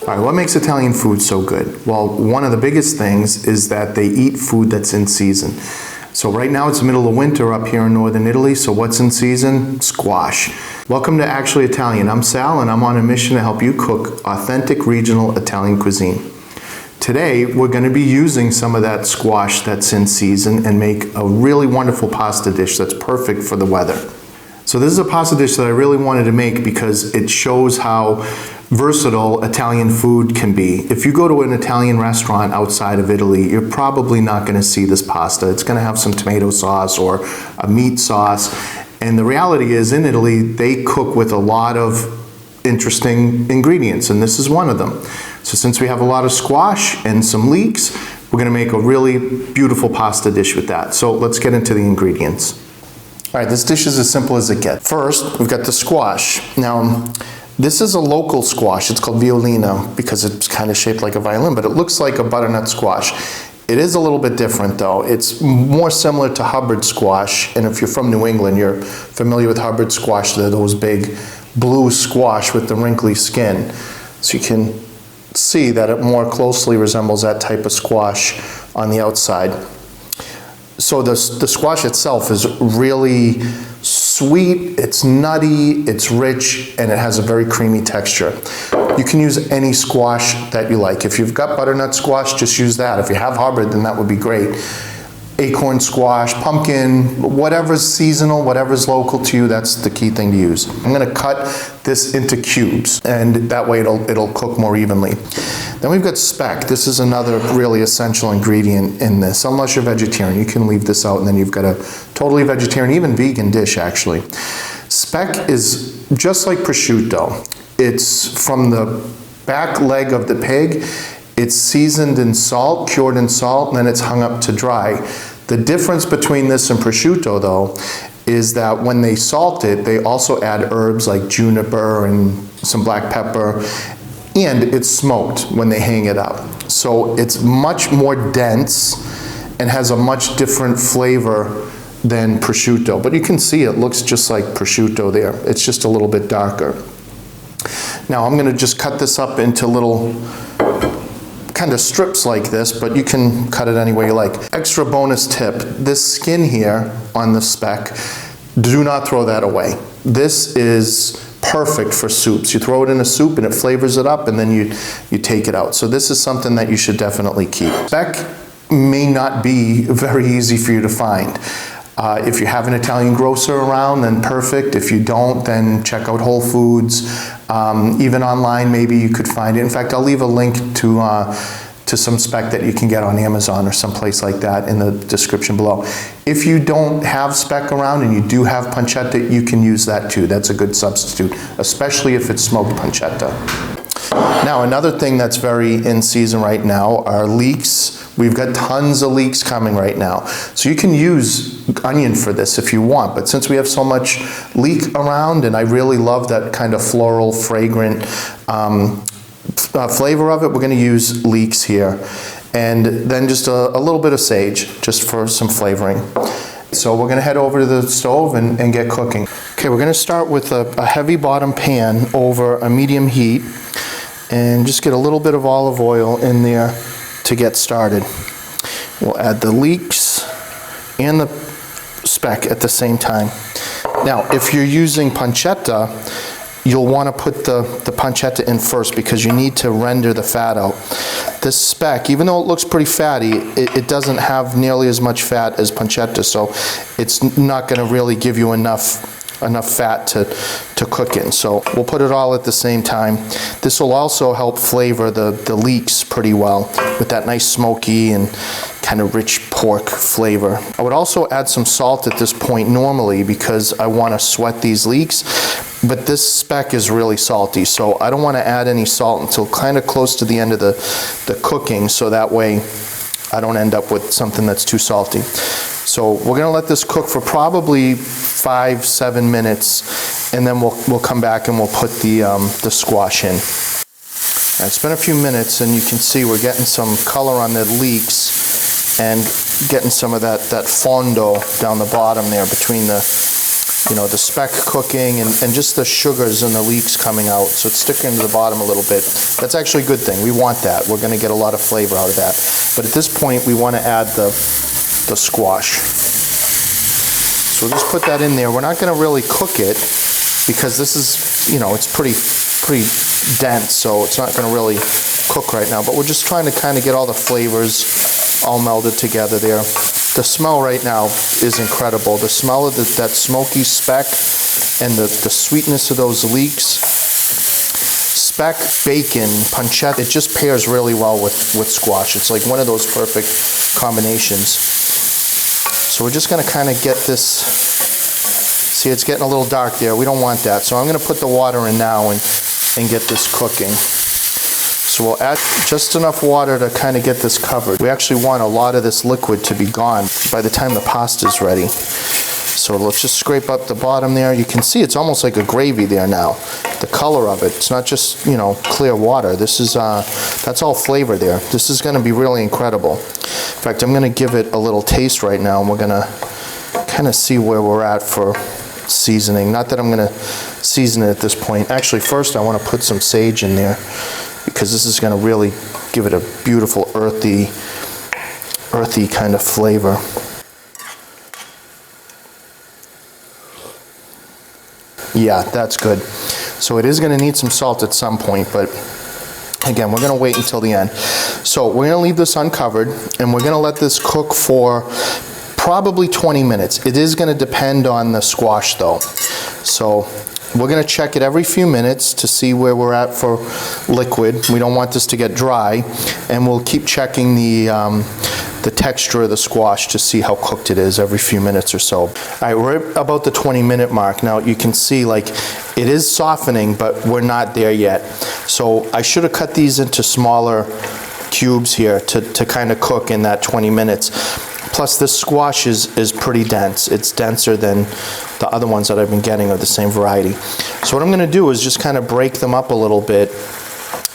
All right, what makes Italian food so good? Well, one of the biggest things is that they eat food that's in season. So right now it's the middle of winter up here in northern Italy, so what's in season? Squash. Welcome to Actually Italian. I'm Sal and I'm on a mission to help you cook authentic regional Italian cuisine. Today we're going to be using some of that squash that's in season and make a really wonderful pasta dish that's perfect for the weather. So this is a pasta dish that I really wanted to make because it shows how versatile Italian food can be. If you go to an Italian restaurant outside of Italy, you're probably not going to see this pasta. It's going to have some tomato sauce or a meat sauce. And the reality is, in Italy, they cook with a lot of interesting ingredients, and this is one of them. So since we have a lot of squash and some leeks, we're going to make a really beautiful pasta dish with that. So let's get into the ingredients. All right, this dish is as simple as it gets. First, we've got the squash. Now, this is a local squash. It's called violino because it's kind of shaped like a violin, but it looks like a butternut squash. It is a little bit different though. It's more similar to Hubbard squash, and if you're from New England, you're familiar with Hubbard squash. They're those big blue squash with the wrinkly skin. So you can see that it more closely resembles that type of squash on the outside. So the squash itself is really sweet, it's nutty, it's rich, and it has a very creamy texture. You can use any squash that you like. If you've got butternut squash, just use that. If you have Hubbard, then that would be great. Acorn squash, pumpkin, whatever's seasonal, whatever's local to you, that's the key thing to use. I'm gonna cut this into cubes, and that way it'll cook more evenly. Then we've got speck. This is another really essential ingredient in this. Unless you're vegetarian, you can leave this out, and then you've got a totally vegetarian, even vegan dish actually. Speck is just like prosciutto. It's from the back leg of the pig. It's seasoned in salt, cured in salt, and then it's hung up to dry. The difference between this and prosciutto, though, is that when they salt it, they also add herbs like juniper and some black pepper, and it's smoked when they hang it up. So it's much more dense and has a much different flavor than prosciutto. But you can see it looks just like prosciutto there. It's just a little bit darker. Now I'm gonna just cut this up into little kind of strips like this, but you can cut it any way you like. Extra bonus tip, this skin here on the speck, do not throw that away. This is perfect for soups. You throw it in a soup and it flavors it up, and then you take it out. So this is something that you should definitely keep. Speck may not be very easy for you to find. If you have an Italian grocer around, then perfect. If you don't, then check out Whole Foods. Even online, maybe you could find it. In fact, I'll leave a link to some speck that you can get on Amazon or someplace like that in the description below. If you don't have speck around and you do have pancetta, you can use that too. That's a good substitute, especially if it's smoked pancetta. Now, another thing that's very in season right now are leeks. We've got tons of leeks coming right now. So you can use onion for this if you want, but since we have so much leek around, and I really love that kind of floral, fragrant flavor of it, we're gonna use leeks here. And then just a little bit of sage, just for some flavoring. So we're gonna head over to the stove and get cooking. Okay, we're gonna start with a heavy bottom pan over a medium heat, and just get a little bit of olive oil in there to get started. We'll add the leeks and the speck at the same time. Now, if you're using pancetta, you'll want to put the pancetta in first because you need to render the fat out. This speck, even though it looks pretty fatty, it doesn't have nearly as much fat as pancetta, so it's not going to really give you enough fat to cook in. So we'll put it all at the same time. This will also help flavor the leeks pretty well with that nice smoky and kind of rich pork flavor. I would also add some salt at this point normally because I want to sweat these leeks, but this speck is really salty, so I don't want to add any salt until kind of close to the end of the cooking, so that way I don't end up with something that's too salty. So we're gonna let this cook for probably 5-7 minutes, and then we'll come back and we'll put the squash in. And it's been a few minutes, and you can see we're getting some color on the leeks and getting some of that fondo down the bottom there between the the speck cooking and just the sugars and the leeks coming out. So it's sticking to the bottom a little bit. That's actually a good thing. We want that. We're going to get a lot of flavor out of that. But at this point, we want to add the squash. So we'll just put that in there. We're not going to really cook it because this is, it's pretty dense, so it's not going to really cook right now. But we're just trying to kind of get all the flavors all melded together there. The smell right now is incredible. The smell of that smoky speck and the sweetness of those leeks. Speck, bacon, pancetta, it just pairs really well with squash. It's like one of those perfect combinations. So we're just going to kind of get this. See, it's getting a little dark there. We don't want that. So I'm going to put the water in now and get this cooking. So we'll add just enough water to kind of get this covered. We actually want a lot of this liquid to be gone by the time the pasta's ready. So let's just scrape up the bottom there. You can see it's almost like a gravy there now. The color of it, it's not just, clear water. This is, that's all flavor there. This is going to be really incredible. In fact, I'm going to give it a little taste right now, and we're going to kind of see where we're at for seasoning. Not that I'm going to season it at this point. Actually, first I want to put some sage in there, because this is going to really give it a beautiful earthy kind of flavor. Yeah, that's good. So it is going to need some salt at some point, but again, we're going to wait until the end. So we're going to leave this uncovered, and we're going to let this cook for probably 20 minutes. It is going to depend on the squash though. So we're going to check it every few minutes to see where we're at for liquid. We don't want this to get dry, and we'll keep checking the texture of the squash to see how cooked it is every few minutes or so. All right, we're at about the 20-minute mark. Now you can see it is softening, but we're not there yet. So I should have cut these into smaller cubes here to kind of cook in that 20 minutes. Plus this squash is pretty dense. It's denser than the other ones that I've been getting of the same variety. So what I'm going to do is just kind of break them up a little bit.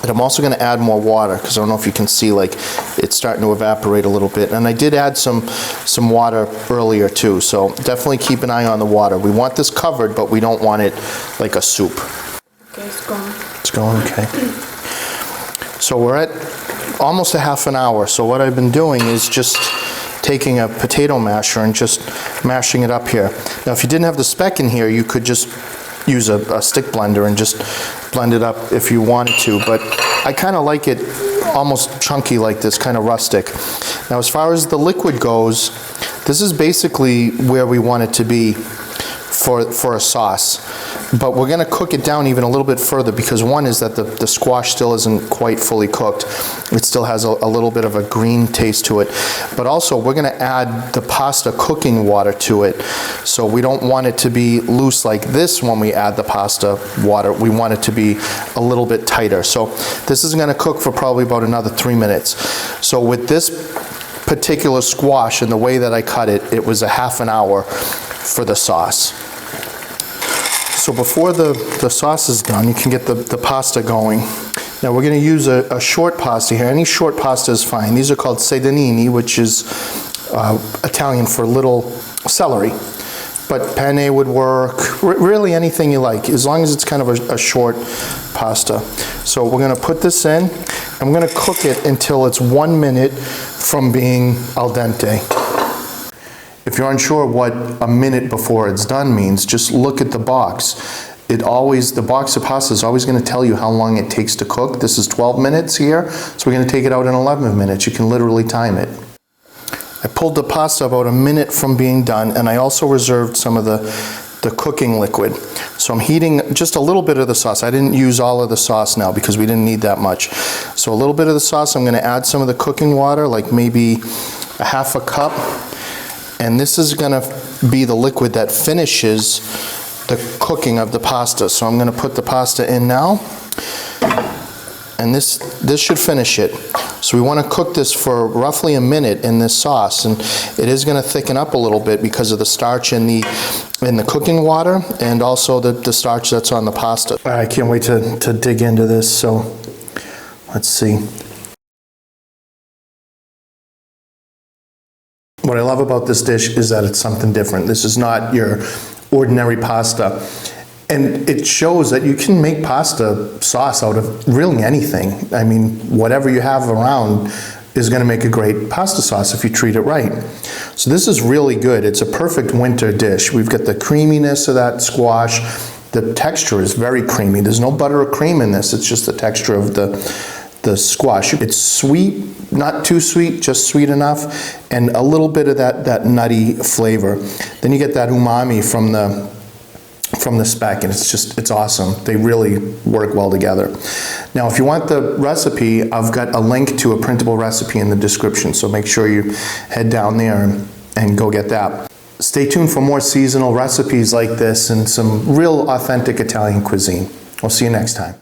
And I'm also going to add more water, because I don't know if you can see, it's starting to evaporate a little bit. And I did add some water earlier too, so definitely keep an eye on the water. We want this covered, but we don't want it like a soup. Okay, it's going. It's going, okay. So we're at almost a half an hour. So what I've been doing is just taking a potato masher and just mashing it up here. Now if you didn't have the speck in here, you could just use a stick blender and just blend it up if you wanted to, but I kind of like it almost chunky like this, kind of rustic. Now as far as the liquid goes, this is basically where we want it to be for a sauce. But we're going to cook it down even a little bit further, because one is that the squash still isn't quite fully cooked. It still has a little bit of a green taste to it. But also we're going to add the pasta cooking water to it. So we don't want it to be loose like this when we add the pasta water. We want it to be a little bit tighter. So this is going to cook for probably about another 3 minutes. So with this particular squash and the way that I cut it, it was a half an hour for the sauce. So before the sauce is done, you can get the pasta going. Now we're going to use a short pasta here. Any short pasta is fine. These are called sedinini, which is Italian for little celery. But penne would work, really anything you like, as long as it's kind of a short pasta. So we're going to put this in, and we're going to cook it until it's 1 minute from being al dente. If you're unsure what a minute before it's done means, just look at the box. The box of pasta is always going to tell you how long it takes to cook. This is 12 minutes here, so we're going to take it out in 11 minutes. You can literally time it. I pulled the pasta about a minute from being done, and I also reserved some of the cooking liquid. So I'm heating just a little bit of the sauce. I didn't use all of the sauce now because we didn't need that much. So a little bit of the sauce, I'm going to add some of the cooking water, like maybe a half a cup. And this is going to be the liquid that finishes the cooking of the pasta. So I'm going to put the pasta in now, and this should finish it. So we want to cook this for roughly a minute in this sauce, and it is going to thicken up a little bit because of the starch in the cooking water, and also the starch that's on the pasta. I can't wait to dig into this. So let's see. What I love about this dish is that it's something different. This is not your ordinary pasta. And it shows that you can make pasta sauce out of really anything. I mean, whatever you have around is going to make a great pasta sauce if you treat it right. So this is really good. It's a perfect winter dish. We've got the creaminess of that squash. The texture is very creamy. There's no butter or cream in this. It's just the texture of the squash. It's sweet, not too sweet, just sweet enough, and a little bit of that nutty flavor. Then you get that umami from the Speck, and it's awesome. They really work well together. Now, if you want the recipe, I've got a link to a printable recipe in the description, so make sure you head down there and go get that. Stay tuned for more seasonal recipes like this and some real authentic Italian cuisine. We'll see you next time.